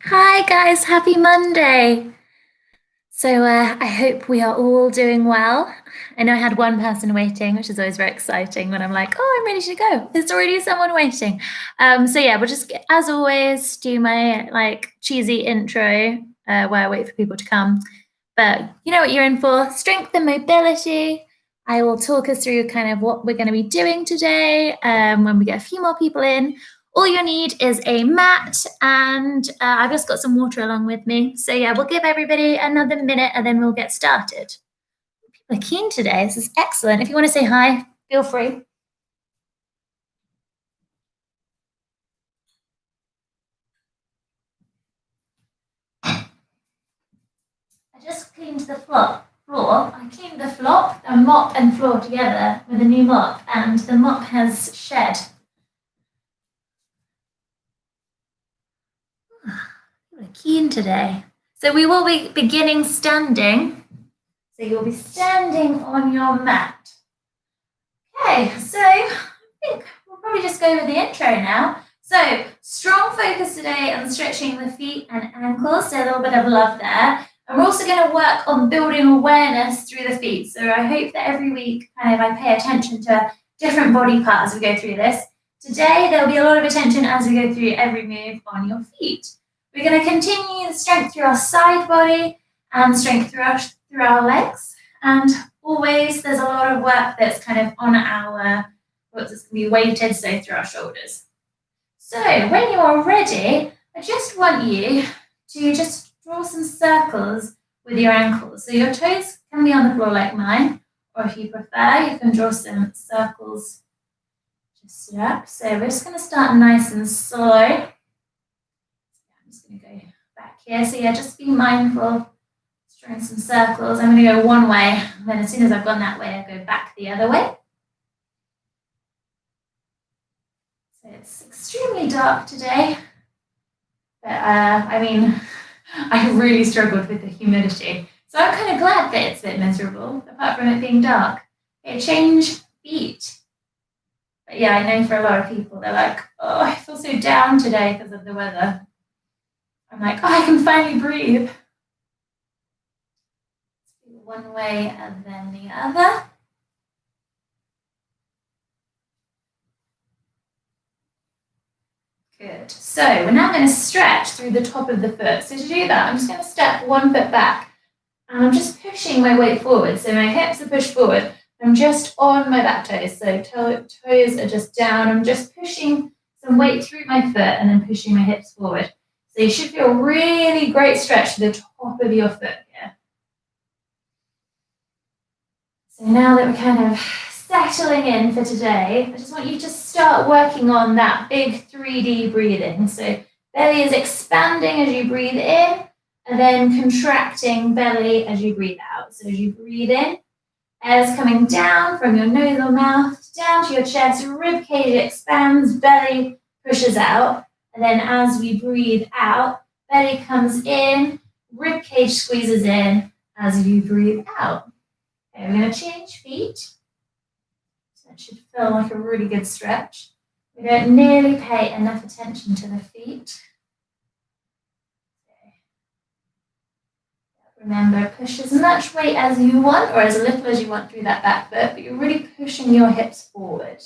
Hi guys, happy Monday. I hope we are all doing well. I know I had one person waiting, which is always very exciting when I'm like, oh, I'm ready to go. There's already someone waiting. We'll just as always do my like cheesy intro where I wait for people to come. But you know what you're in for, strength and mobility. I will talk us through kind of what we're going to be doing today when we get a few more people in. All you need is a mat, and I've just got some water along with me. So, yeah, we'll give everybody another minute and then we'll get started. People are keen today. This is excellent. If you want to say hi, feel free. I just cleaned the floor. I cleaned the flop, a mop and floor together with a new mop, and the mop has shed. People are keen today. So we will be beginning standing. So you'll be standing on your mat. Okay, so I think we'll probably just go with the intro now. So strong focus today on stretching the feet and ankles, so a little bit of love there. And we're also going to work on building awareness through the feet. So I hope that every week kind of I pay attention to different body parts as we go through this. Today there'll be a lot of attention as we go through every move on your feet. We're going to continue the strength through our side body and strength through our legs. And always there's a lot of work that's kind of on our, what's going to be weighted, so through our shoulders. So when you are ready, I just want you to just draw some circles with your ankles. So your toes can be on the floor like mine, or if you prefer, you can draw some circles just up. So we're just going to start nice and slow. I'm just going to go back here. So yeah, just be mindful. Drawing some circles. I'm going to go one way, and then as soon as I've gone that way, I go back the other way. So it's extremely dark today, but I really struggled with the humidity. So I'm kind of glad that it's a bit miserable, apart from it being dark. Okay, change feet. But yeah, I know for a lot of people, they're like, oh, I feel so down today because of the weather. I'm like, oh, I can finally breathe. One way and then the other. Good. So we're now going to stretch through the top of the foot. So to do that, I'm just going to step one foot back and I'm just pushing my weight forward. So my hips are pushed forward. I'm just on my back toes. So toes are just down. I'm just pushing some weight through my foot and then pushing my hips forward. So you should feel really great stretch to the top of your foot here. So now that we're kind of settling in for today, I just want you to start working on that big 3D breathing. So belly is expanding as you breathe in, and then contracting belly as you breathe out. So as you breathe in, air is coming down from your nose or mouth down to your chest, rib cage expands, belly pushes out. And then as we breathe out, belly comes in, rib cage squeezes in as you breathe out. Okay, we're going to change feet. So that should feel like a really good stretch. We don't nearly pay enough attention to the feet. Okay. Remember, push as much weight as you want or as little as you want through that back foot, but you're really pushing your hips forward.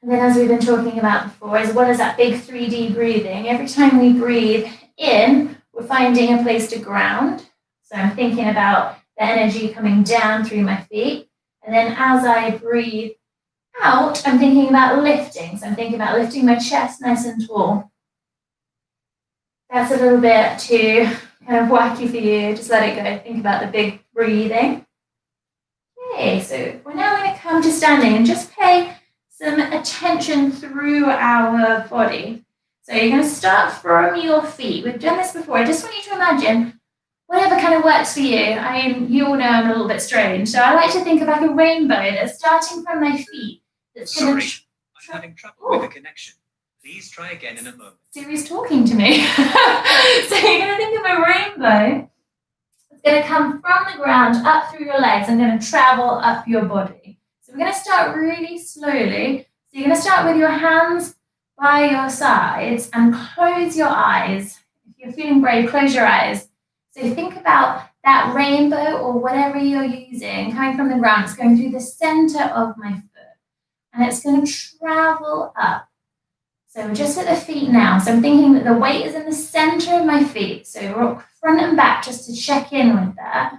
And then as we've been talking about before, as well as that big 3D breathing, every time we breathe in, we're finding a place to ground. So I'm thinking about the energy coming down through my feet. And then as I breathe out, I'm thinking about lifting. So I'm thinking about lifting my chest nice and tall. That's a little bit too kind of wacky for you. Just let it go. Think about the big breathing. Okay, so we're now going to come to standing and just pay some attention through our body. So you're going to start from your feet. We've done this before. I just want you to imagine whatever kind of works for you. I mean, you all know I'm a little bit strange. So I like to think of like a rainbow that's starting from my feet. Sorry, I'm having trouble with the connection. Please try again in a moment. Siri's talking to me. So you're going to think of a rainbow. It's going to come from the ground up through your legs and going to travel up your body. So we're going to start really slowly. So you're going to start with your hands by your sides and close your eyes. If you're feeling brave, close your eyes. So think about that rainbow or whatever you're using coming from the ground. It's going through the center of my foot and it's going to travel up. So we're just at the feet now. So I'm thinking that the weight is in the center of my feet. So rock front and back just to check in with that.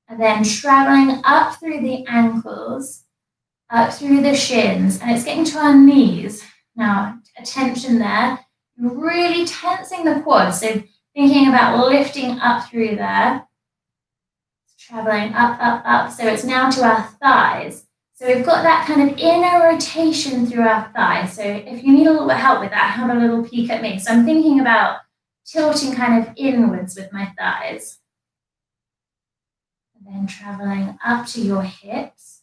And then traveling up through the ankles, up through the shins, and it's getting to our knees. Now, attention there. You're really tensing the quads. So thinking about lifting up through there. Traveling up, up, up. So it's now to our thighs. So we've got that kind of inner rotation through our thighs. So if you need a little bit of help with that, have a little peek at me. So I'm thinking about tilting kind of inwards with my thighs. And then traveling up to your hips.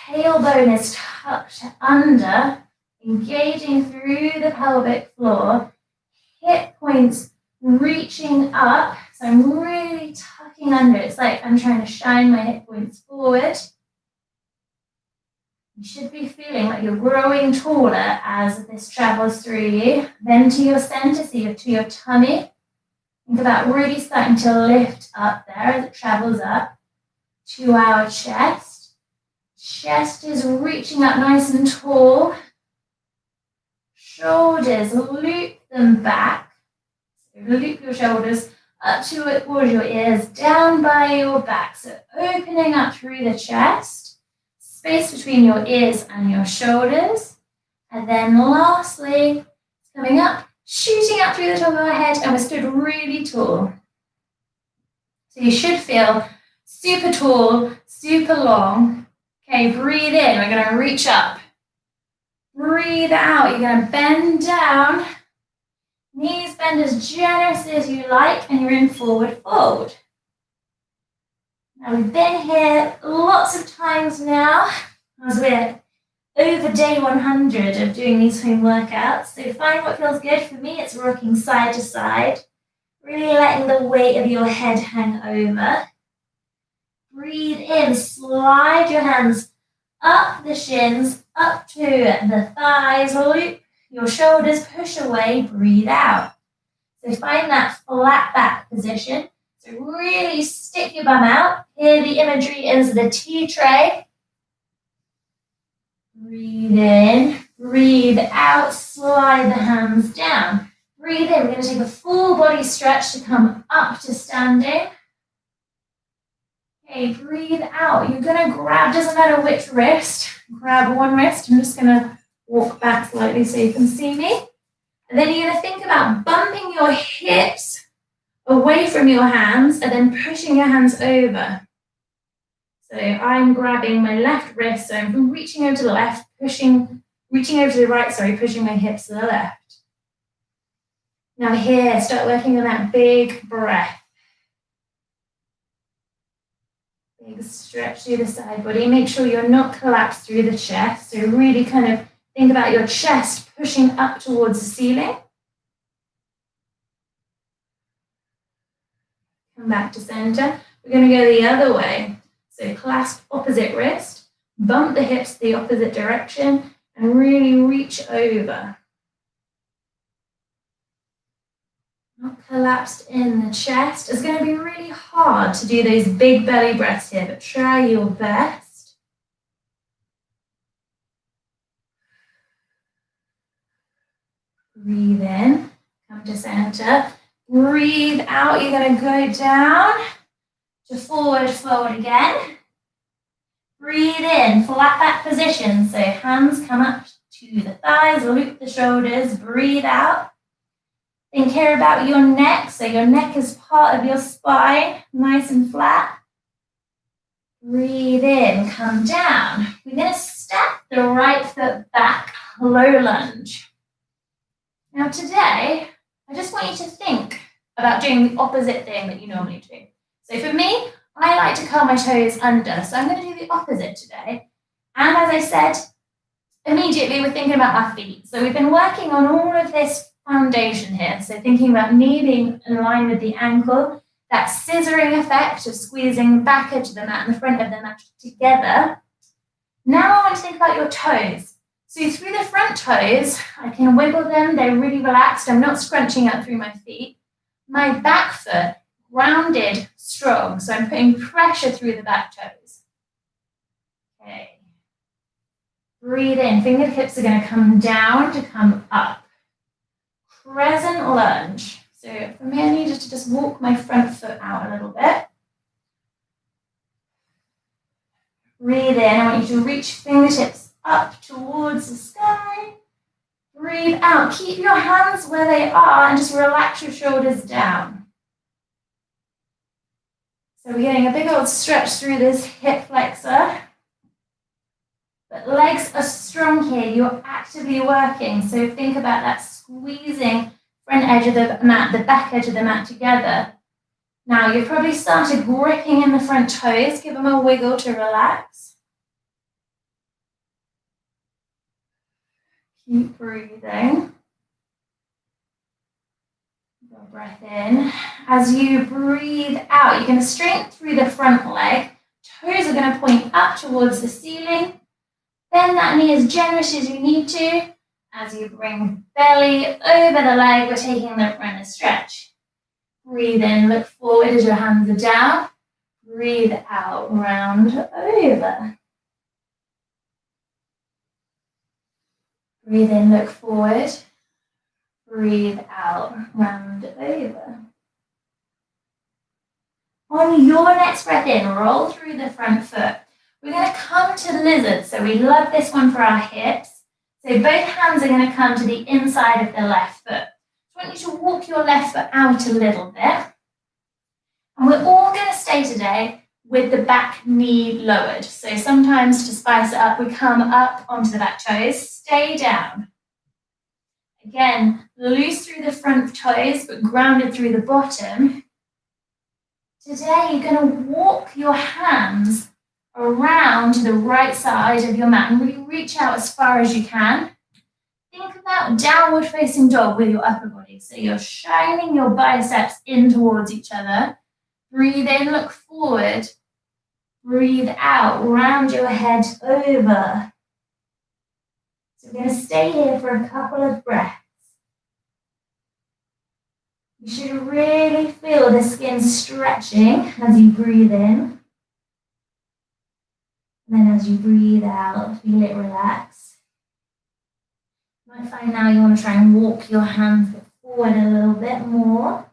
Tailbone is tucked under, engaging through the pelvic floor. Hip points reaching up. So I'm really tucking under. It's like I'm trying to shine my hip points forward. You should be feeling like you're growing taller as this travels through you. Then to your center, so to your tummy. Think about really starting to lift up there as it travels up to our chest. Chest is reaching up nice and tall. Shoulders, loop them back. So loop your shoulders up towards your ears, down by your back. So opening up through the chest. Space between your ears and your shoulders. And then lastly, coming up, shooting up through the top of our head, and we're stood really tall. So you should feel super tall, super long. Okay, breathe in, we're gonna reach up. Breathe out, you're gonna bend down. Knees bend as generously as you like, and you're in forward fold. Now we've been here lots of times now, as we're over day 100 of doing these home workouts. So find what feels good. For me, it's rocking side to side, really letting the weight of your head hang over. Breathe in, slide your hands up the shins, up to the thighs, loop your shoulders, push away, breathe out. So find that flat back position. So really stick your bum out. Here the imagery is the tea tray. Breathe in, breathe out, slide the hands down. Breathe in, we're going to take a full body stretch to come up to standing. Okay, breathe out. You're going to grab, doesn't matter which wrist, grab one wrist. I'm just going to walk back slightly so you can see me. And then you're going to think about bumping your hips away from your hands and then pushing your hands over. So I'm grabbing my left wrist, so I'm reaching over to the left, reaching over to the right, pushing my hips to the left. Now here, start working on that big breath. Big stretch through the side body. Make sure you're not collapsed through the chest. So really kind of think about your chest pushing up towards the ceiling. Come back to center. We're going to go the other way. So clasp opposite wrist, bump the hips the opposite direction, and really reach over. Not collapsed in the chest. It's going to be really hard to do those big belly breaths here, but try your best. Breathe in, come to center. Breathe out, you're going to go down to forward fold again. Breathe in, flat back position. So hands come up to the thighs, loop the shoulders, breathe out. Think here about your neck. So your neck is part of your spine, nice and flat. Breathe in, come down. We're going to step the right foot back, low lunge. Now today, I just want you to think about doing the opposite thing that you normally do. So for me, I like to curl my toes under. So I'm going to do the opposite today. And as I said, immediately we're thinking about our feet. So we've been working on all of this foundation here. So thinking about knee being in line with the ankle, that scissoring effect of squeezing the back edge of the mat and the front of the mat together. Now I want to think about your toes. So through the front toes, I can wiggle them. They're really relaxed. I'm not scrunching up through my feet. My back foot, grounded, strong. So I'm putting pressure through the back toes. Okay. Breathe in. Fingertips are going to come down to come up. Crescent lunge. So for me, I needed to just walk my front foot out a little bit. Breathe in. I want you to reach fingertips up towards the sky. Breathe out. Keep your hands where they are and just relax your shoulders down. So we're getting a big old stretch through this hip flexor. But legs are strong here. You're actively working. So think about that squeezing front edge of the mat, the back edge of the mat together. Now you've probably started gripping in the front toes. Give them a wiggle to relax. Keep breathing. Breath in. As you breathe out, you're going to straighten through the front leg. Toes are going to point up towards the ceiling. Bend that knee as generous as you need to. As you bring belly over the leg, we're taking the runner stretch. Breathe in, look forward as your hands are down. Breathe out, round over. Breathe in, look forward. Breathe out, round over. On your next breath in, roll through the front foot. We're going to come to lizard. So we love this one for our hips. So both hands are going to come to the inside of the left foot. I want you to walk your left foot out a little bit. And we're all going to stay today with the back knee lowered. So sometimes to spice it up, we come up onto the back toes, stay down. Again, loose through the front toes, but grounded through the bottom. Today, you're going to walk your hands around to the right side of your mat and really reach out as far as you can. Think about downward facing dog with your upper body. So you're shining your biceps in towards each other. Breathe in, look forward. Breathe out, round your head over. So we're going to stay here for a couple of breaths. You should really feel the skin stretching as you breathe in. And then as you breathe out, feel it relax. You might find now you want to try and walk your hands forward a little bit more.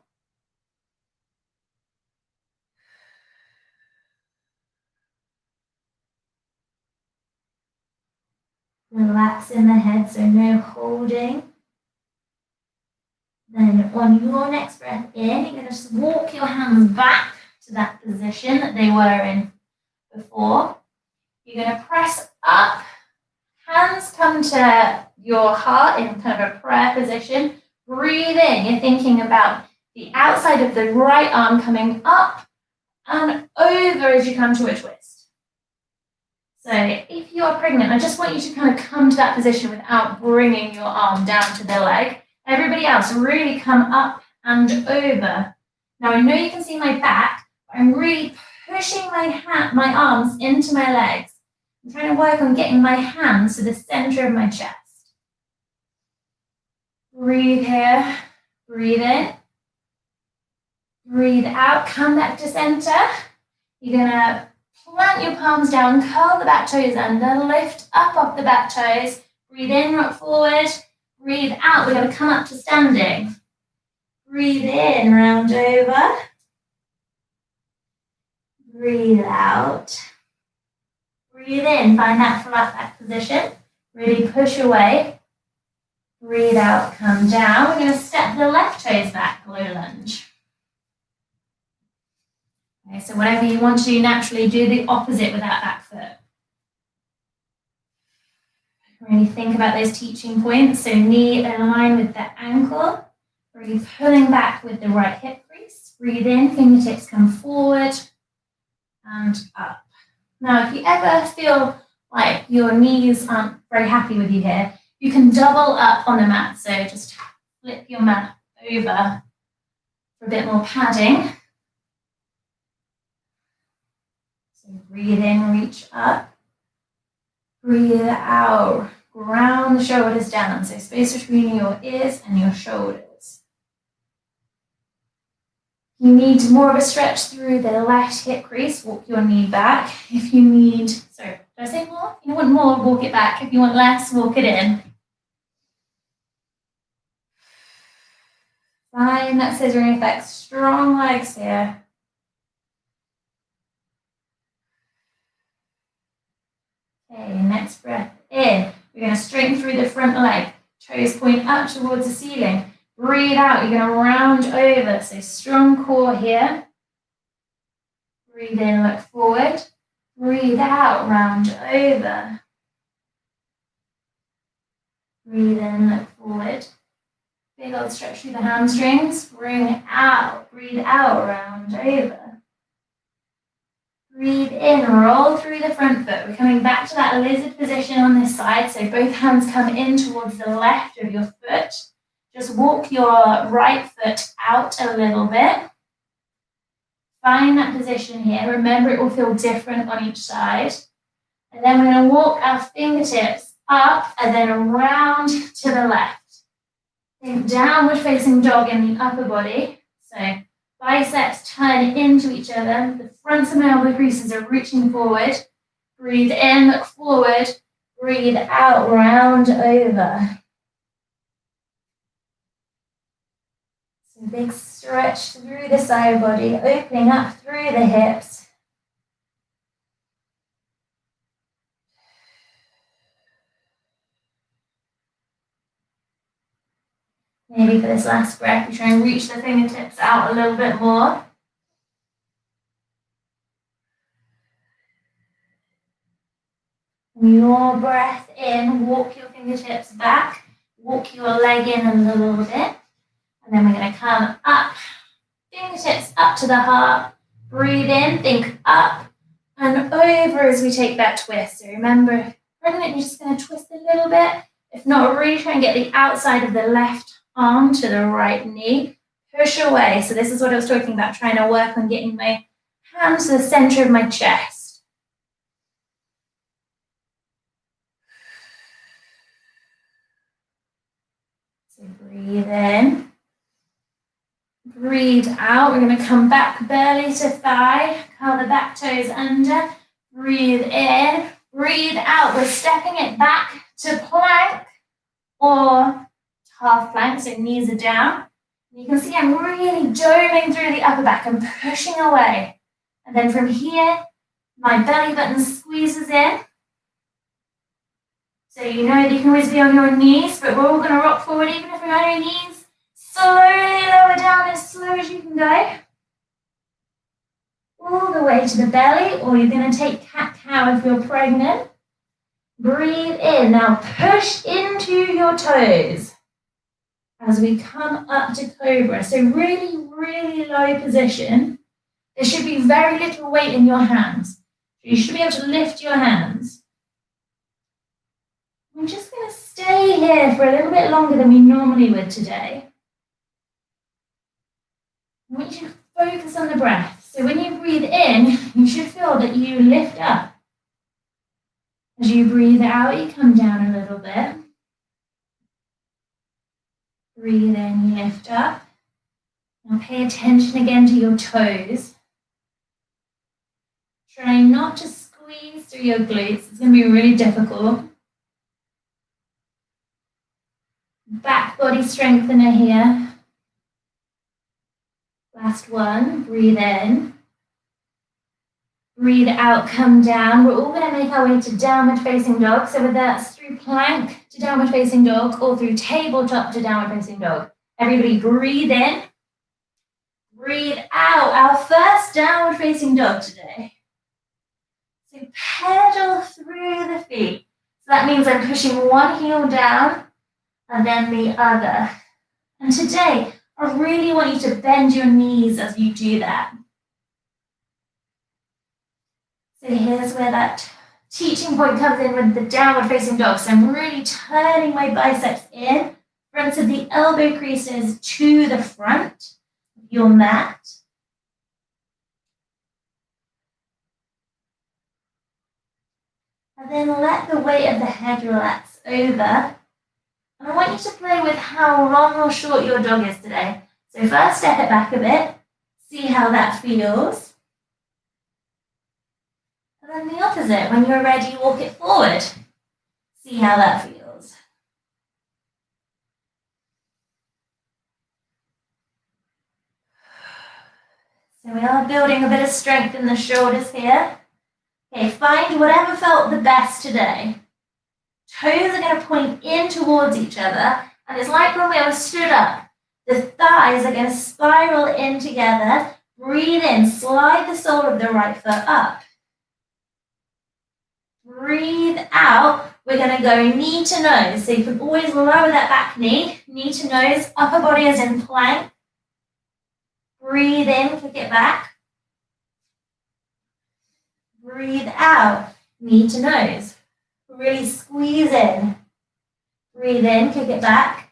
Relax in the head, so no holding. Then on your next breath in, you're going to just walk your hands back to that position that they were in before. You're going to press up. Hands come to your heart in kind of a prayer position. Breathe in. You're thinking about the outside of the right arm coming up and over as you come to a twist. So if you're pregnant, I just want you to kind of come to that position without bringing your arm down to the leg. Everybody else, really come up and over. Now I know you can see my back, but I'm really pushing my arms into my legs. I'm trying to work on getting my hands to the center of my chest. Breathe here, breathe in. Breathe out, come back to center. You're gonna plant your palms down, curl the back toes under, lift up off the back toes. Breathe in, rock forward. Breathe out, we're going to come up to standing. Breathe in, round over. Breathe out. Breathe in, find that flat back position. Really push away. Breathe out, come down. We're going to step the left toes back, low lunge. Okay, so whatever you want to do naturally, do the opposite with that back foot. Really think about those teaching points. So knee align with the ankle. Really pulling back with the right hip crease. Breathe in, fingertips come forward and up. Now, if you ever feel like your knees aren't very happy with you here, you can double up on the mat. So just flip your mat over for a bit more padding. So breathe in, reach up. Breathe out, ground the shoulders down. So space between your ears and your shoulders. You need more of a stretch through the left hip crease, walk your knee back. If you need, sorry, did I say more? If you want more, walk it back. If you want less, walk it in. Find that scissoring effect, strong legs here. Okay, next breath in. We're going to straighten through the front leg. Toes point up towards the ceiling. Breathe out, you're going to round over. So strong core here. Breathe in, look forward. Breathe out, round over. Breathe in, look forward. Big old stretch through the hamstrings. Bring out, breathe out, round over. Breathe in, roll through the front foot. We're coming back to that lizard position on this side. So both hands come in towards the left of your foot. Just walk your right foot out a little bit. Find that position here. Remember, it will feel different on each side. And then we're going to walk our fingertips up and then around to the left. Think downward facing dog in the upper body. So biceps turn into each other. The fronts of my elbow creases are reaching forward. Breathe in, look forward. Breathe out, round over. So big stretch through the side body, opening up through the hips. Maybe for this last breath, you try and reach the fingertips out a little bit more. And your breath in, walk your fingertips back, walk your leg in a little bit. And then we're going to come up, fingertips up to the heart. Breathe in, think up and over as we take that twist. So remember, pregnant, you're just going to twist a little bit. If not, really try and get the outside of the left arm to the right knee. Push away. So this is what I was talking about, trying to work on getting my hands to the center of my chest. So breathe in. Breathe out. We're going to come back belly to thigh. Curl the back toes under. Breathe in. Breathe out. We're stepping it back to plank or half plank, so knees are down. You can see I'm really doming through the upper back and pushing away. And then from here, my belly button squeezes in. So you know that you can always be on your knees, but we're all going to rock forward even if we're on your knees. Slowly lower down as slow as you can go. All the way to the belly, or you're going to take cat-cow if you're pregnant. Breathe in. Now push into your toes as we come up to cobra. So really, really low position. There should be very little weight in your hands. You should be able to lift your hands. I'm just going to stay here for a little bit longer than we normally would today. I want you to focus on the breath. So when you breathe in, you should feel that you lift up. As you breathe out, you come down a little bit. Breathe in, you lift up. Now pay attention again to your toes. Try not to squeeze through your glutes. It's going to be really difficult. Back body strengthener here. Last one. Breathe in. Breathe out, come down. We're all going to make our way to downward facing dog. So whether that's through plank to downward facing dog or through tabletop to downward facing dog. Everybody breathe in. Breathe out. Our first downward facing dog today. So pedal through the feet. So that means I'm pushing one heel down and then the other. And today, I really want you to bend your knees as you do that. So here's where that teaching point comes in with the downward facing dog. So I'm really turning my biceps in, front of the elbow creases to the front of your mat. And then let the weight of the head relax over. And I want you to play with how long or short your dog is today. So first step it back a bit, see how that feels. And then the opposite, when you're ready, walk it forward. See how that feels. So we are building a bit of strength in the shoulders here. Okay, find whatever felt the best today. Toes are going to point in towards each other, and it's like when we were stood up. The thighs are going to spiral in together. Breathe in, slide the sole of the right foot up. Breathe out, we're going to go knee to nose. So you can always lower that back knee to nose, upper body is in plank. Breathe in, kick it back. Breathe out, knee to nose. Really squeeze in. Breathe in, kick it back.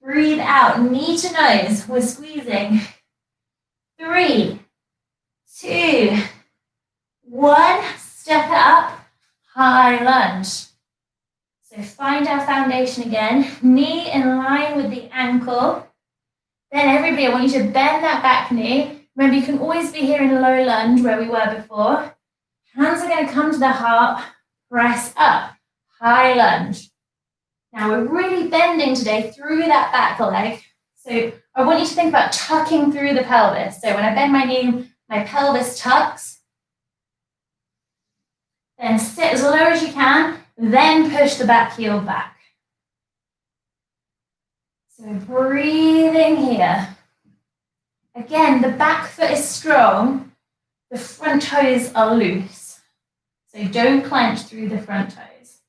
Breathe out, knee to nose. We're squeezing. 3, 2, 1. Step it up, high lunge. So find our foundation again. Knee in line with the ankle. Then everybody, I want you to bend that back knee. Remember, you can always be here in low lunge where we were before. Hands are going to come to the heart. Press up, high lunge. Now we're really bending today through that back leg. So I want you to think about tucking through the pelvis. So when I bend my knee, my pelvis tucks. Then sit as low as you can, then push the back heel back. So breathing here. Again, the back foot is strong, the front toes are loose. So don't clench through the front toes.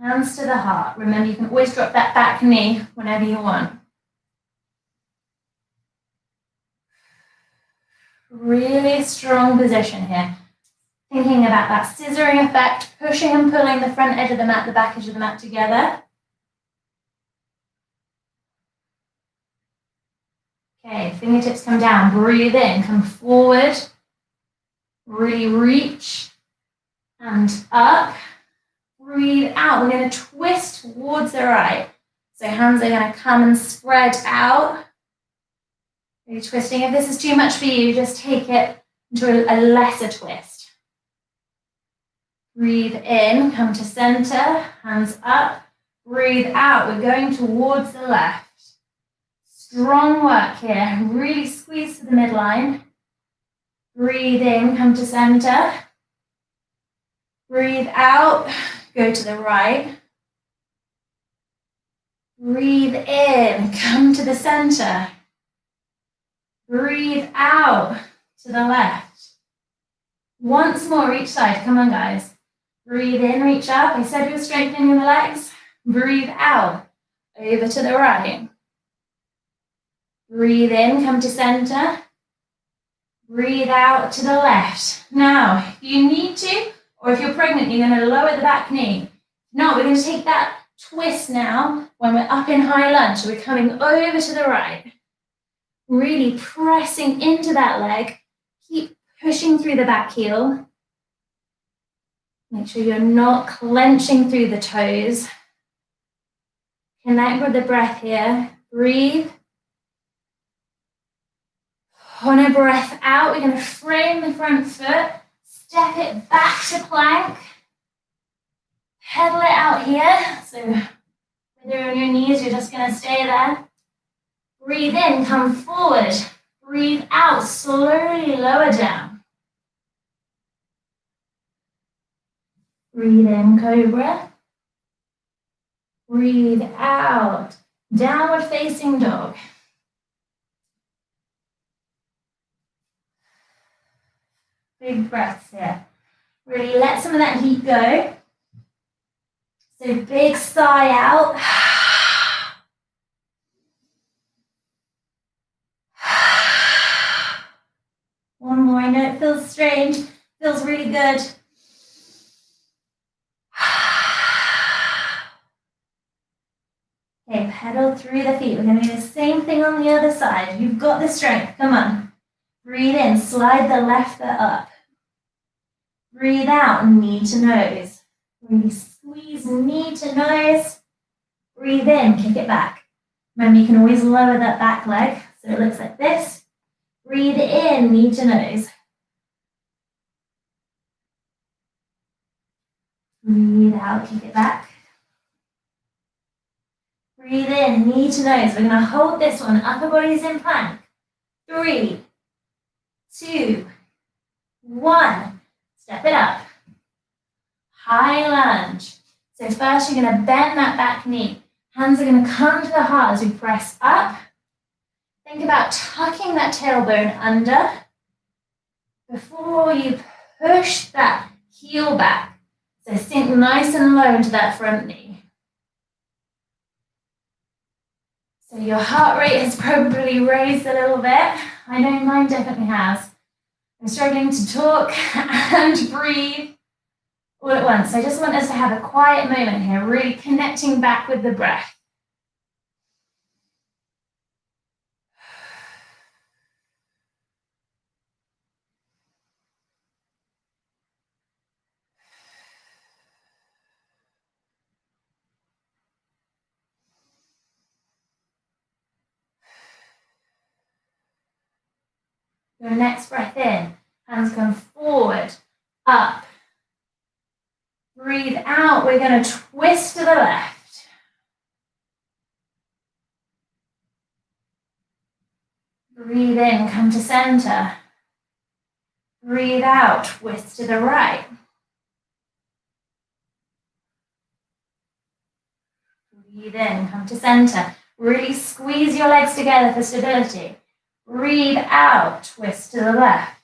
Hands to the heart. Remember, you can always drop that back knee whenever you want. Really strong position here. Thinking about that scissoring effect, pushing and pulling the front edge of the mat, the back edge of the mat together. Okay, fingertips come down, breathe in, come forward. Really reach and up. Breathe out. We're going to twist towards the right. So hands are going to come and spread out. Really twisting. If this is too much for you, just take it into a lesser twist. Breathe in, come to center, hands up. Breathe out. We're going towards the left. Strong work here. Really squeeze to the midline. Breathe in, come to center. Breathe out, go to the right. Breathe in, come to the center. Breathe out to the left. Once more each side, come on guys. Breathe in, reach up. I said we were strengthening the legs. Breathe out, over to the right. Breathe in, come to center. Breathe out to the left. Now, if you need to, or if you're pregnant, you're going to lower the back knee. No, we're going to take that twist now when we're up in high lunge. So we're coming over to the right. Really pressing into that leg. Keep pushing through the back heel. Make sure you're not clenching through the toes. Connect with the breath here. Breathe. On a breath out, we're going to frame the front foot. Step it back to plank. Pedal it out here. So whether you're on your knees, you're just going to stay there. Breathe in, come forward. Breathe out, slowly lower down. Breathe in, cobra. Breathe out, downward facing dog. Big breaths here. Really let some of that heat go. So big sigh out. One more. I know it feels strange. Feels really good. Okay, pedal through the feet. We're going to do the same thing on the other side. You've got the strength. Come on. Breathe in. Slide the left foot up. Breathe out, knee to nose. Really squeeze knee to nose. Breathe in, kick it back. Remember, you can always lower that back leg, so it looks like this. Breathe in, knee to nose. Breathe out, kick it back. Breathe in, knee to nose. We're going to hold this one. Upper body's in plank. 3, 2, 1. Step it up. High lunge. So first you're going to bend that back knee. Hands are going to come to the heart as we press up. Think about tucking that tailbone under before you push that heel back. So sink nice and low into that front knee. So your heart rate has probably raised a little bit. I know mine definitely has. I'm struggling to talk and breathe all at once. So I just want us to have a quiet moment here, really connecting back with the breath. Your next breath in, hands come forward, up. Breathe out, we're going to twist to the left. Breathe in, come to center. Breathe out, twist to the right. Breathe in, come to center. Really squeeze your legs together for stability. Breathe out, twist to the left.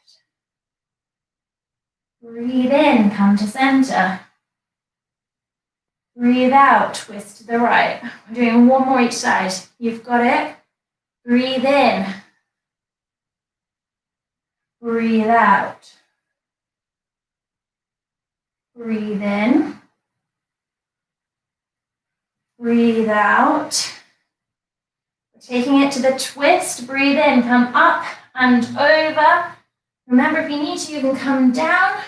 Breathe in, come to center. Breathe out, twist to the right. We're doing one more each side. You've got it. Breathe in. Breathe out. Breathe in. Breathe out. We're taking it to the twist. Breathe in, come up and over. Remember, if you need to, you can come down.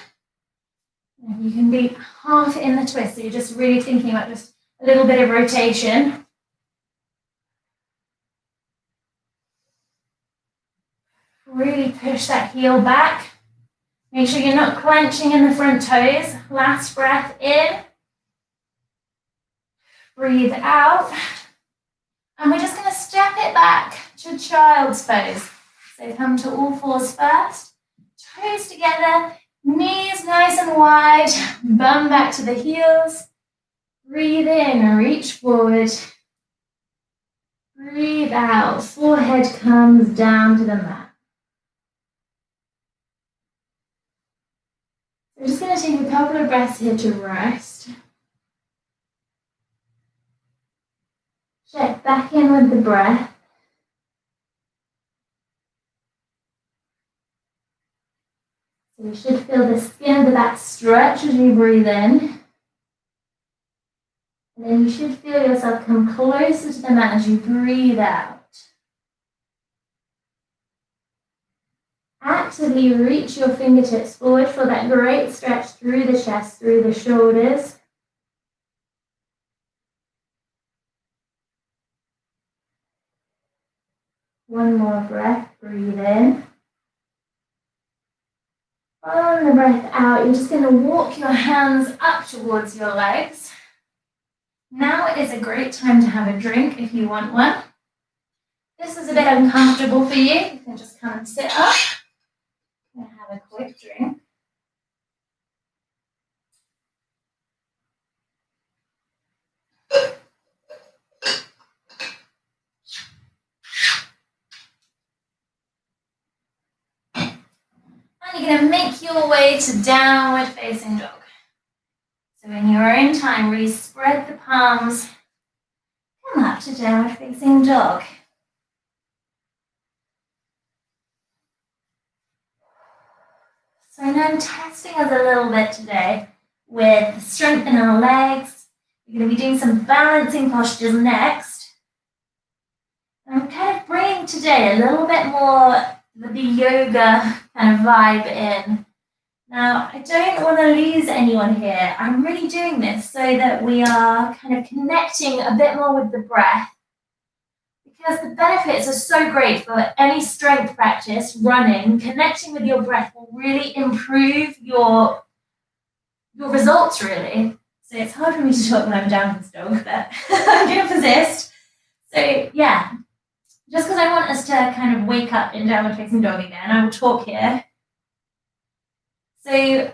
And you can be half in the twist, so you're just really thinking about just a little bit of rotation. Really push that heel back. Make sure you're not clenching in the front toes. Last breath in. Breathe out. And we're just going to step it back to child's pose. So come to all fours first. Toes together. Knees nice and wide, bum back to the heels. Breathe in, reach forward. Breathe out, forehead comes down to the mat. We're just going to take a couple of breaths here to rest. Check back in with the breath. So you should feel the skin of the back stretch as you breathe in. And then you should feel yourself come closer to the mat as you breathe out. Actively reach your fingertips forward for that great stretch through the chest, through the shoulders. One more breath, breathe in. On the breath out, you're just going to walk your hands up towards your legs. Now is a great time to have a drink if you want one. This is a bit uncomfortable for you. You can just come and sit up and have a quick drink. And you're going to make your way to downward facing dog. So in your own time, really spread the palms. Come up to downward facing dog. So I know I'm testing us a little bit today with strength in our legs. We're going to be doing some balancing postures next. I'm kind of bringing today a little bit more the yoga kind of vibe in. Now, I don't want to lose anyone here. I'm really doing this so that we are kind of connecting a bit more with the breath, because the benefits are so great for any strength practice, running. Connecting with your breath will really improve your results, really. So it's hard for me to talk when I'm down with this dog, but I'm going to persist. So yeah, just because I want us to kind of wake up in downward facing dog again, I will talk here. So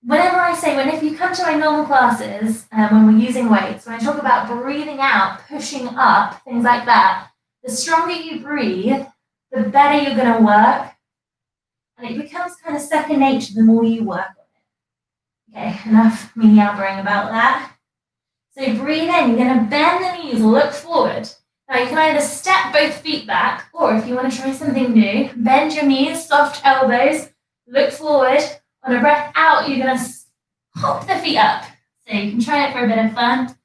whenever I say, if you come to my normal classes, when we're using weights, when I talk about breathing out, pushing up, things like that, the stronger you breathe, the better you're going to work. And it becomes kind of second nature the more you work on it. Okay, enough me yabbering about that. So breathe in, you're going to bend the knees, look forward. Now you can either step both feet back, or if you want to try something new, bend your knees, soft elbows, look forward. On a breath out, you're going to hop the feet up. So you can try it for a bit of fun.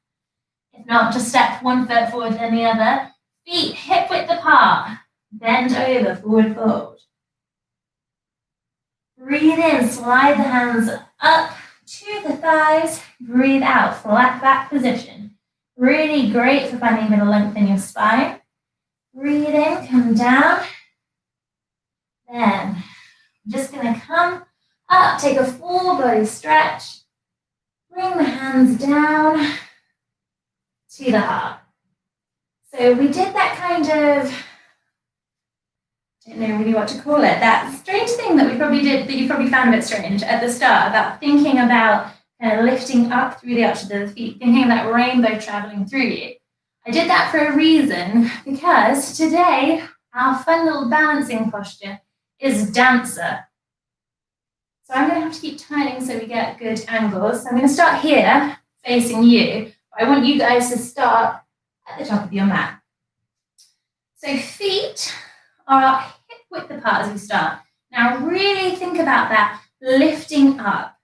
If not, just step one foot forward, then the other. Feet hip width apart. Bend over, forward fold. Breathe in, slide the hands up to the thighs. Breathe out, flat back position. Really great for finding a bit of length in your spine. Breathe in, come down. Then I'm just going to come up, take a full body stretch. Bring the hands down to the heart. So we did that kind of, I don't know really what to call it, that strange thing that we probably did, that you probably found a bit strange at the start, about thinking about kind of lifting up through the arch of the feet, thinking of that rainbow traveling through you. I did that for a reason, because today our fun little balancing posture is dancer. So I'm going to have to keep turning so we get good angles. So I'm going to start here, facing you. I want you guys to start at the top of your mat. So feet are hip width apart as we start. Now really think about that lifting up.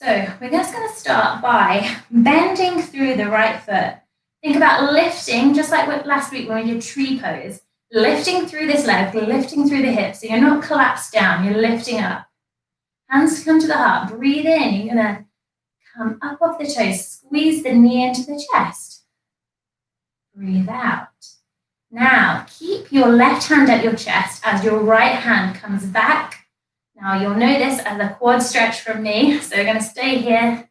So we're just going to start by bending through the right foot. Think about lifting, just like last week when we did tree pose, lifting through this leg, lifting through the hips. So you're not collapsed down, you're lifting up. Hands come to the heart. Breathe in. You're going to come up off the toes. Squeeze the knee into the chest. Breathe out. Now, keep your left hand at your chest as your right hand comes back. Now, you'll know this as a quad stretch from me. So we're going to stay here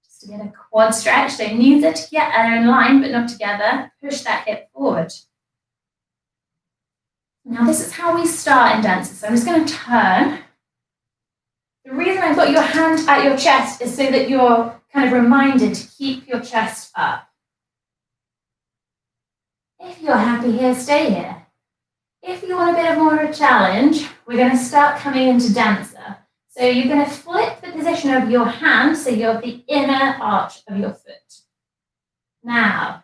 just to get a quad stretch. So knees are in line, but not together. Push that hip forward. Now, this is how we start in dances. So I'm just going to turn. The reason I've got your hand at your chest is so that you're kind of reminded to keep your chest up. If you're happy here, stay here. If you want a bit of more of a challenge, we're going to start coming into dancer. So you're going to flip the position of your hand so you're at the inner arch of your foot. Now,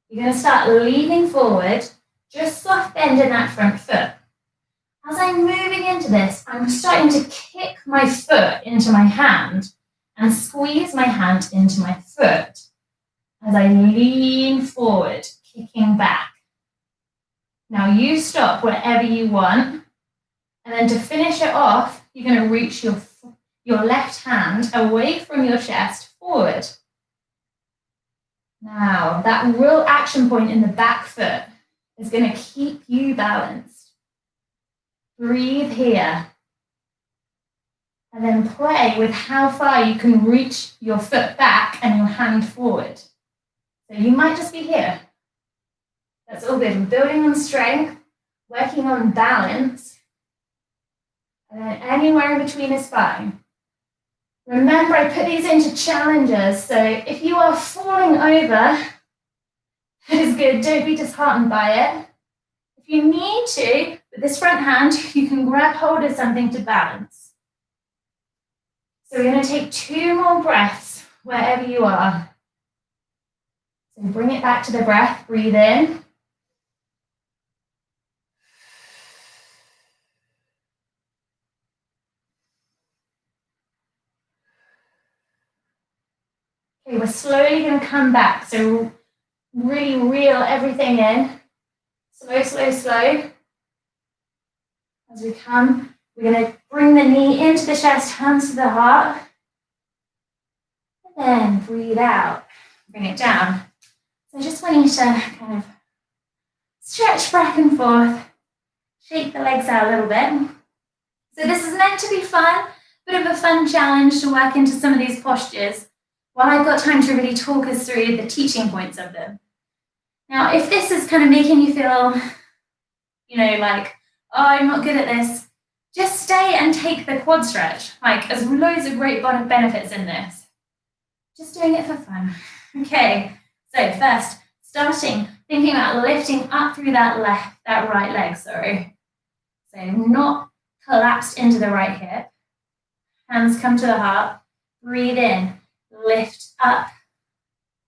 you're going to start leaning forward, just soft bend in that front foot. As I'm moving into this, I'm starting to kick my foot into my hand and squeeze my hand into my foot as I lean forward, kicking back. Now you stop wherever you want, and then to finish it off, you're going to reach your left hand away from your chest forward. Now that real action point in the back foot is going to keep you balanced. Breathe here. And then play with how far you can reach your foot back and your hand forward. So you might just be here. That's all good. We're building on strength, working on balance, and then anywhere in between is fine. Remember, I put these into challenges, so if you are falling over, that is good. Don't be disheartened by it. If you need to, with this front hand, you can grab hold of something to balance. So we're going to take 2 more breaths wherever you are. So bring it back to the breath. Breathe in. Okay, we're slowly going to come back. So really reel everything in. Slow, slow, slow. As we come, We're going to bring the knee into the chest, hands to the heart. And then breathe out, bring it down. So I just want you to kind of stretch back and forth, shake the legs out a little bit. So this is meant to be fun, bit of a fun challenge to work into some of these postures while I've got time to really talk us through the teaching points of them. Now, if this is kind of making you feel, like, oh, I'm not good at this, just stay and take the quad stretch. Like, there's loads of great benefits in this. Just doing it for fun. Okay, so first, thinking about lifting up through that right leg, So not collapsed into the right hip. Hands come to the heart. Breathe in, lift up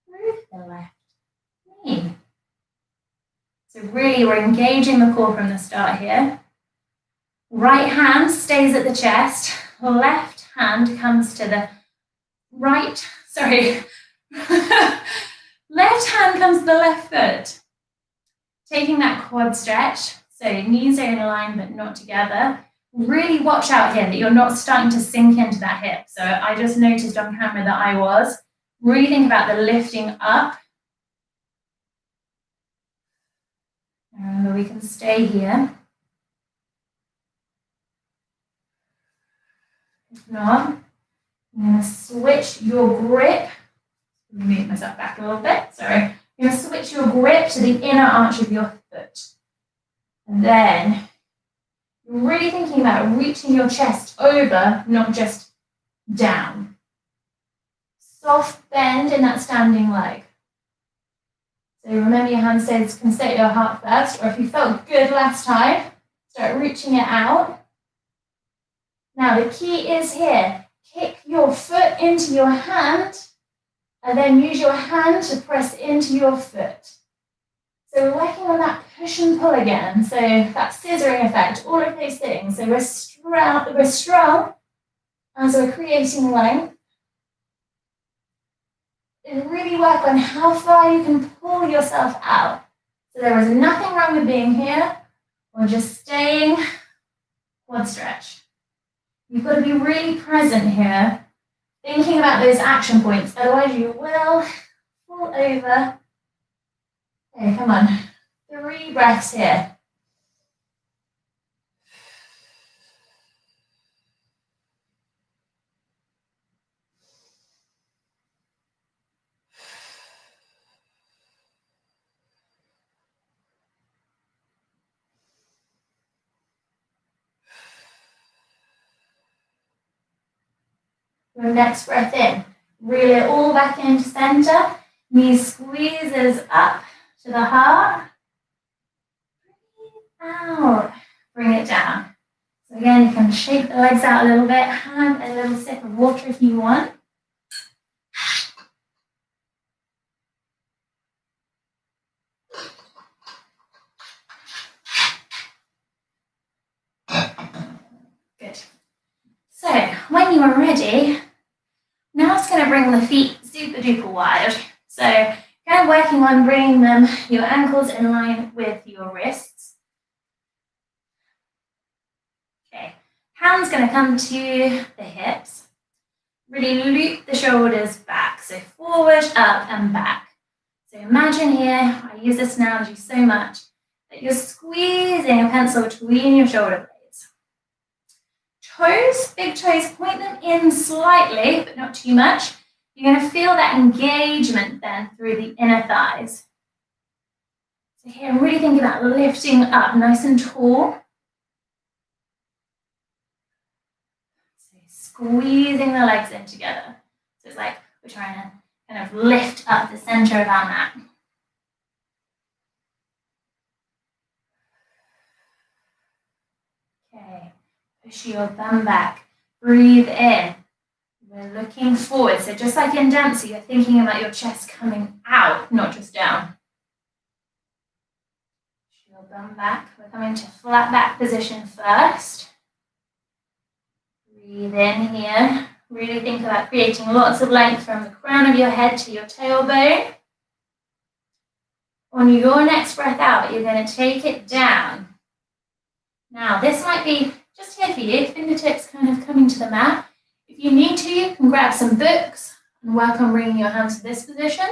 through the left knee. So really we're engaging the core from the start here. Right hand stays at the chest. Left hand comes to the left hand comes to the left foot. Taking that quad stretch, so knees are in line but not together. Really watch out here that you're not starting to sink into that hip. So I just noticed on camera that I was. Really think about the lifting up. Remember, we can stay here. If not, I'm going to switch your grip. Move myself back a little bit, sorry. You're going to switch your grip to the inner arch of your foot. And then you're really thinking about reaching your chest over, not just down. Soft bend in that standing leg. So remember your hand says can stay at your heart first, or if you felt good last time, start reaching it out. Now the key is here, kick your foot into your hand, and then use your hand to press into your foot. So we're working on that push and pull again, so that scissoring effect, all of those things. So we're strong as we're creating length. And really work on how far you can pull yourself out. So there is nothing wrong with being here or just staying quad stretch. You've got to be really present here, thinking about those action points, otherwise you will fall over. Okay, come on. 3 breaths here. Your next breath in. Reel it all back into center. Knee squeezes up to the heart. Breathe out. Bring it down. So again, you can shake the legs out a little bit. Have a little sip of water if you want. Good. So when you are ready, now it's going to bring the feet super duper wide. So kind of working on bringing your ankles in line with your wrists. Okay, hands going to come to the hips. Really loop the shoulders back. So forward, up and back. So imagine here, I use this analogy so much, that you're squeezing a pencil between your shoulder blades. Toes, big toes, point them in slightly, but not too much. You're going to feel that engagement then through the inner thighs. So here, really think about lifting up nice and tall. So squeezing the legs in together. So it's like we're trying to kind of lift up the center of our mat. Okay, push your bum back. Breathe in. We're looking forward. So just like in dancer, you're thinking about your chest coming out, not just down. Push your bum back. We're coming to flat back position first. Breathe in here. Really think about creating lots of length from the crown of your head to your tailbone. On your next breath out, you're going to take it down. Now, this might be just here for you, fingertips kind of coming to the mat. If you need to, you can grab some books and work on bringing your hands to this position.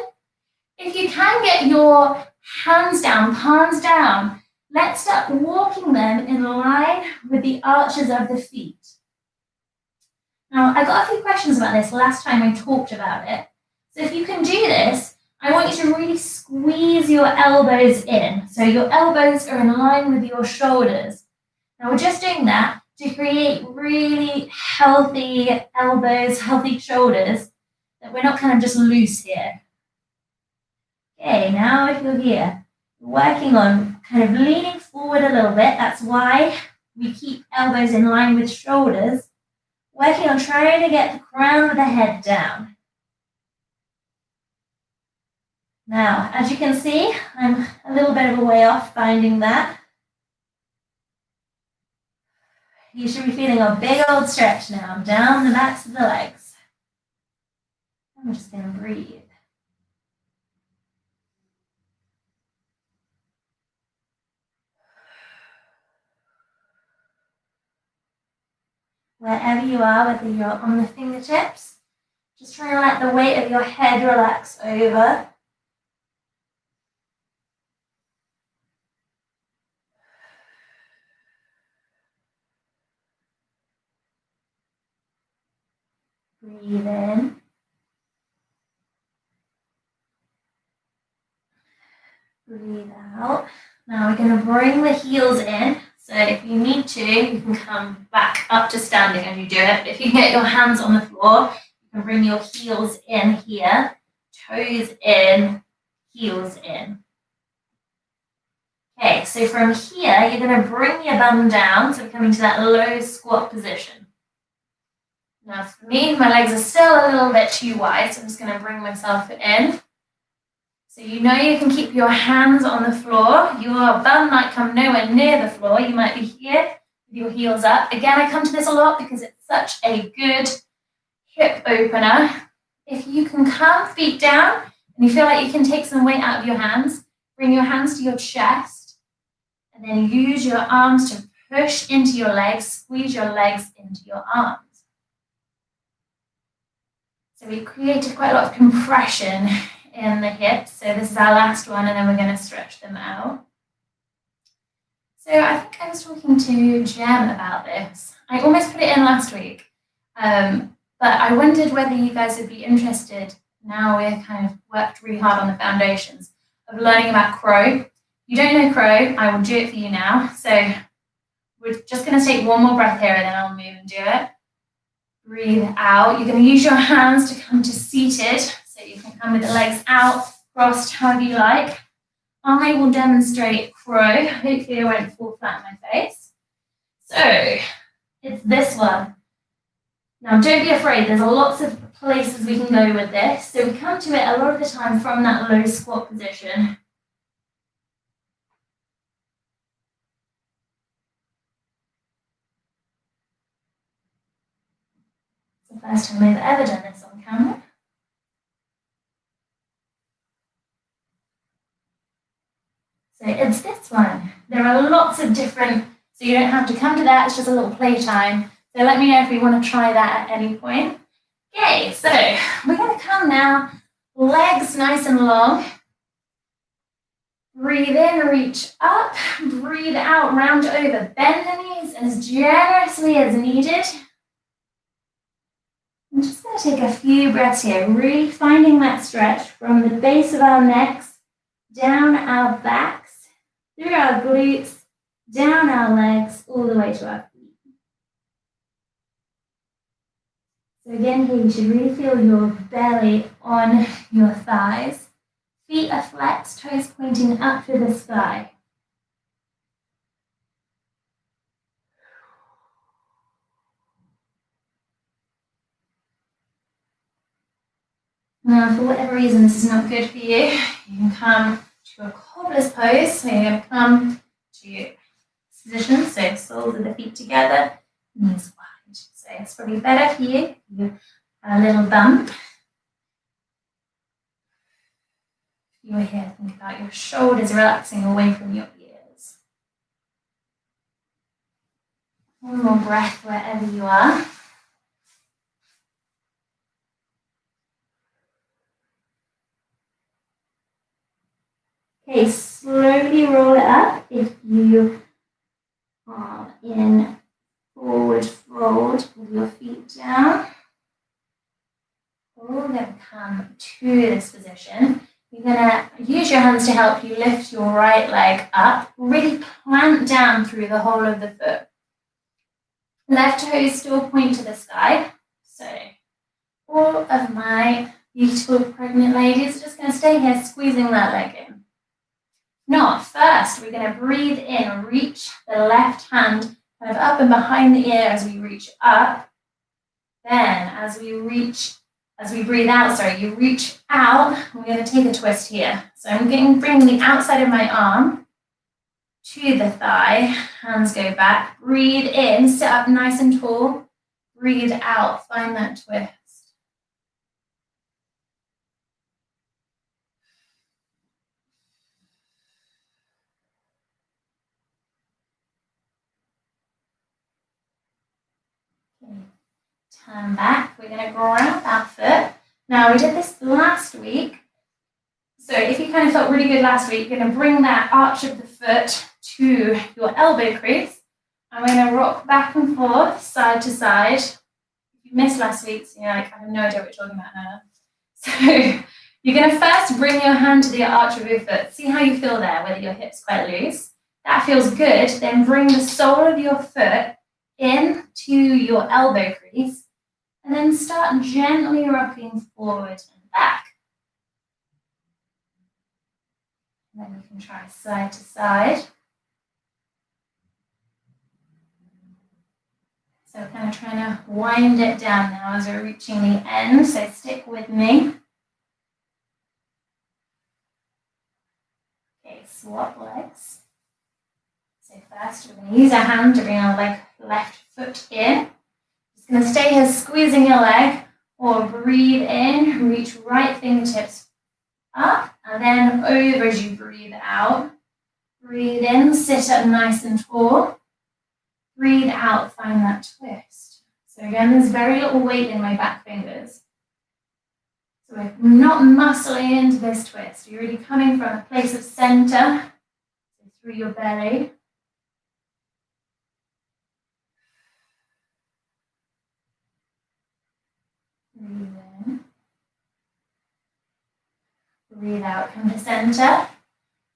If you can get your hands down, palms down, let's start walking them in line with the arches of the feet. Now, I got a few questions about this last time I talked about it. So if you can do this, I want you to really squeeze your elbows in. So your elbows are in line with your shoulders. Now, we're just doing that to create really healthy elbows, healthy shoulders, that we're not kind of just loose here. Okay, now if you're here, working on kind of leaning forward a little bit. That's why we keep elbows in line with shoulders. Working on trying to get the crown of the head down. Now, as you can see, I'm a little bit of a way off finding that. You should be feeling a big old stretch now down the backs of the legs. I'm just going to breathe. Wherever you are, whether you're on the fingertips, just try and let the weight of your head relax over. Breathe in. Breathe out. Now we're going to bring the heels in. So if you need to, you can come back up to standing as you do it. If you can get your hands on the floor, you can bring your heels in here, toes in, heels in. Okay, so from here, you're going to bring your bum down, so we're coming to that low squat position. Now for me, my legs are still a little bit too wide, so I'm just going to bring myself in. So you know you can keep your hands on the floor. Your bum might come nowhere near the floor. You might be here with your heels up. Again, I come to this a lot because it's such a good hip opener. If you can come feet down and you feel like you can take some weight out of your hands, bring your hands to your chest and then use your arms to push into your legs, squeeze your legs into your arms. So we created quite a lot of compression in the hips. So this is our last one, and then we're going to stretch them out. So I think I was talking to Jem about this. I almost put it in last week, but I wondered whether you guys would be interested, now we're kind of worked really hard on the foundations, of learning about crow. You don't know crow, I will do it for you now. So we're just going to take one more breath here, and then I'll move and do it. Breathe out. You're going to use your hands to come to seated. So you can come with the legs out, crossed, however you like. I will demonstrate crow. Hopefully I won't fall flat on my face. So it's this one. Now don't be afraid, there's lots of places we can go with this. So we come to it a lot of the time from that low squat position. It's the first time I've ever done this on camera. So it's this one. There are lots of different, so you don't have to come to that, it's just a little playtime. So let me know if you want to try that at any point. Okay, so we're going to come now, legs nice and long. Breathe in, reach up, breathe out, round over, bend the knees as generously as needed. I'm just going to take a few breaths here, really finding that stretch from the base of our necks, down our backs, through our glutes, down our legs, all the way to our feet. So again here, you should really feel your belly on your thighs. Feet are flexed, toes pointing up to the sky. Now, for whatever reason this is not good for you, you can come to a cobbler's pose. So you're going to come to this position, so soles of the feet together, knees wide. So it's probably better for you. You have a little bump. You're here, think about your shoulders relaxing away from your ears. One more breath wherever you are. Okay, slowly roll it up if you are in forward fold with your feet down. Then come to this position. You're going to use your hands to help you lift your right leg up. Really plant down through the whole of the foot. Left toes still point to the sky. So all of my beautiful pregnant ladies are just going to stay here squeezing that leg in. Not first, we're going to breathe in, reach the left hand kind of up and behind the ear as we reach up. Then as we breathe out, you reach out, we're going to take a twist here. So I'm bringing the outside of my arm to the thigh, hands go back, breathe in, sit up nice and tall, breathe out, find that twist. Okay. Turn back, we're going to grab our foot. Now we did this last week. So if you kind of felt really good last week, you're going to bring that arch of the foot to your elbow crease. And we're going to rock back and forth, side to side. If you missed last week's, you're like, I have no idea what you're talking about now. So you're going to first bring your hand to the arch of your foot. See how you feel there, whether your hip's quite loose. That feels good. Then bring the sole of your foot into your elbow crease. And then start gently rocking forward and back. And then you can try side to side. So we're kind of trying to wind it down now as we're reaching the end. So stick with me. Okay, swap legs. So first we're going to use our hand to bring our left foot in. Just going to stay here squeezing your leg, or breathe in, reach right fingertips up, and then over as you breathe out. Breathe in, sit up nice and tall. Breathe out, find that twist. So again, there's very little weight in my back fingers. So we're not muscling into this twist. You're really coming from a place of center, so through your belly. Breathe in. Breathe out, come to center.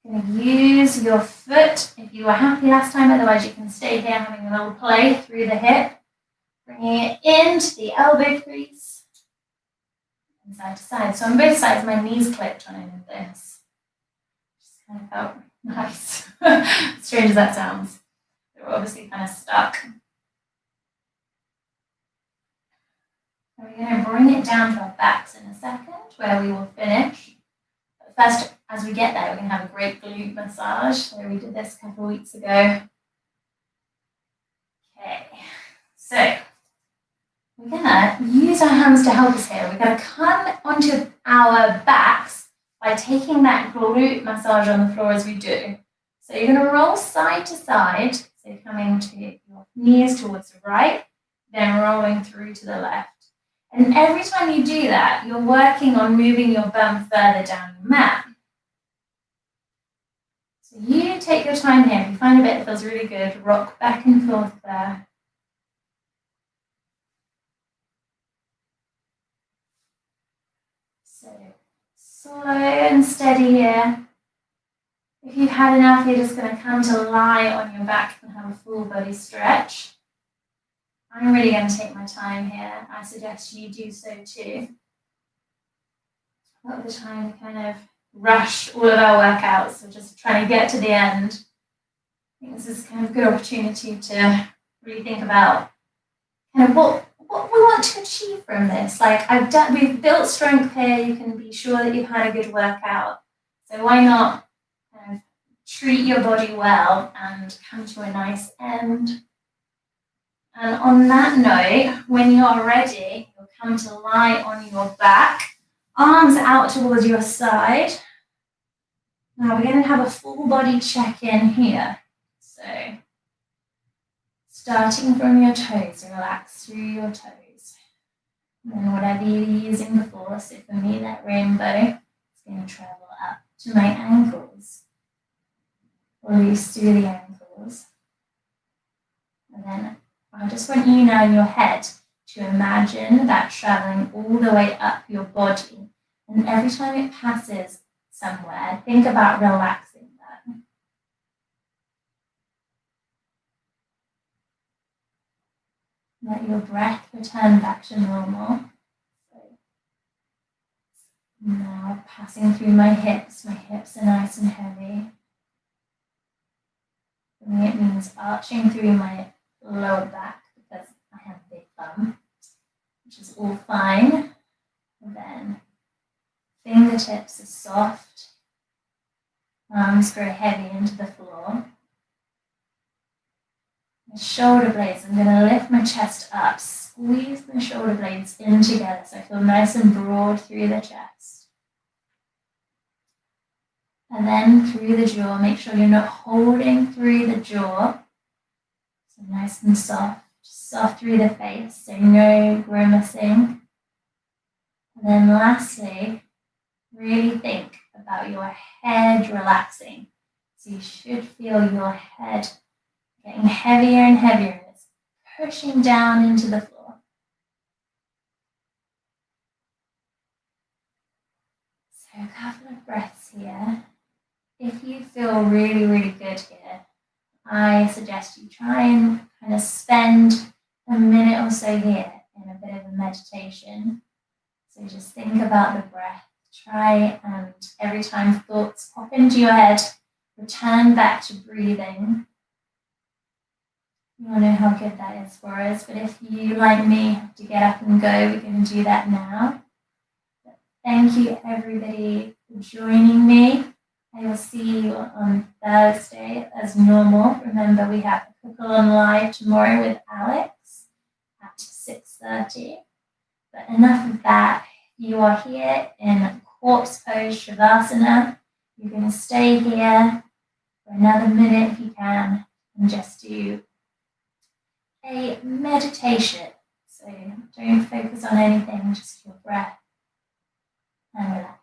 You're going to use your foot if you were happy last time, otherwise you can stay here having a little play through the hip. Bringing it into the elbow crease. And side to side. So on both sides, my knees clicked when I did this. Just kind of felt nice. Strange as that sounds. They were obviously kind of stuck. And we're going to bring it down to our backs in a second, where we will finish. But first, as we get there, we're going to have a great glute massage. So we did this a couple of weeks ago. Okay, so we're going to use our hands to help us here. We're going to come onto our backs by taking that glute massage on the floor as we do. So you're going to roll side to side, so coming to your knees towards the right, then rolling through to the left. And every time you do that, you're working on moving your bum further down the mat. So you take your time here. If you find a bit that feels really good, rock back and forth there. So slow and steady here. If you've had enough, you're just going to come to lie on your back and have a full body stretch. I'm really going to take my time here. I suggest you do so too. A lot of the time we kind of rush all of our workouts, so just trying to get to the end. I think this is kind of a good opportunity to really think about kind of what we want to achieve from this. Like we've built strength here, you can be sure that you've had a good workout. So why not kind of treat your body well and come to a nice end. And on that note, when you're ready, you'll come to lie on your back, arms out towards your side. Now we're going to have a full body check-in here. So Starting from your toes, relax through your toes. And then whatever you were using before, so for me that rainbow is going to travel up to my ankles. Loose through the ankles. And then I just want you now in your head to imagine that traveling all the way up your body. And every time it passes somewhere, think about relaxing that. Let your breath return back to normal. So now passing through my hips are nice and heavy. For me it means arching through my lower back because I have a big bum, which is all fine. And then fingertips are soft, arms go heavy into the floor. My shoulder blades, I'm going to lift my chest up, squeeze my shoulder blades in together so I feel nice and broad through the chest. And then through the jaw, make sure you're not holding through the jaw. So nice and soft through the face, so no grimacing. And then lastly, really think about your head relaxing. So you should feel your head getting heavier and heavier, and it's pushing down into the floor. So a couple of breaths here. If you feel really, really good here, I suggest you try and kind of spend a minute or so here in a bit of a meditation. So just think about the breath. Try and every time thoughts pop into your head, return back to breathing. You all know how good that is for us, but if you, like me, have to get up and go, we're going to do that now. But thank you, everybody, for joining me. I will see you on Thursday as normal. Remember, we have a Cook Along Live tomorrow with Alex at 6:30. But enough of that. You are here in corpse pose Shavasana. You're going to stay here for another minute if you can and just do a meditation. So don't focus on anything, just your breath and relax.